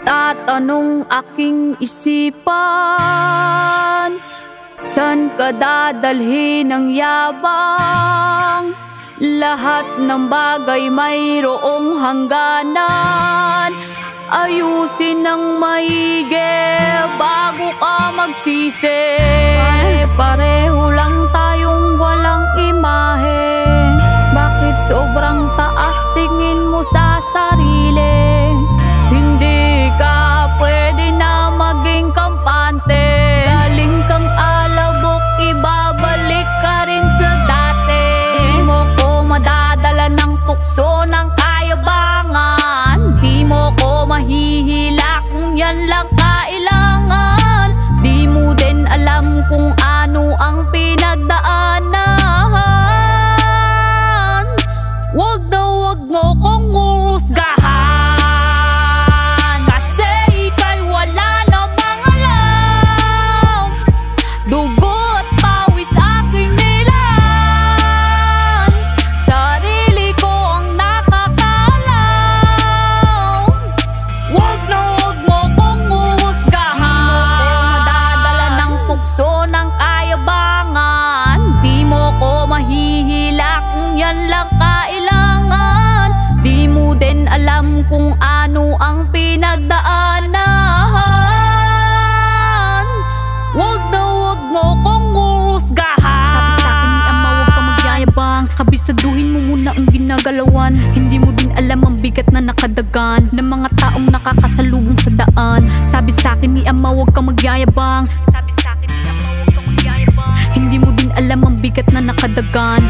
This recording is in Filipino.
Nagtatanong aking isipan, san ka dadalhin ng yabang? Lahat ng bagay mayroong hangganan. Ayusin ng maigi bago ka magsisi. Pareho lang tayong walang imahe. Bakit sobrang taas tingin mo sa sarili? Hindi ka pwede na maging kampante. Galing kang alabok, ibabalik ka rin sa dati. Di mo ko madadala ng tukso ng kayabangan. Di mo ko mahihila kung yan lang kailangan. Di mo din alam kung ano ang pinagdaanan. Wag na wag mo kong uhusgahan. Dugo at pawis aking nilan. Sarili ko ang nakakaalam. Wag na wag mo kong uhusgahan. Di mo ko madadala ng tukso ng kayabangan. Di mo ko mahihila kung yan lang kailangan. Di mo din alam kung ano ang pinagdaanan. Wag na wag mo kong uhusgahan. Sabi sa'kin ni ama wag ka magyayabang. Kabisaduhin mo muna ang ginagalawan. Hindi mo din alam ang bigat na nakadagan ng mga taong nakakasalubong sa daan. Sabi sa'kin ni ama wag ka magyayabang. Sabi sa'kin ni ama wag ka magyayabang. Hindi mo din alam ang bigat na nakadagan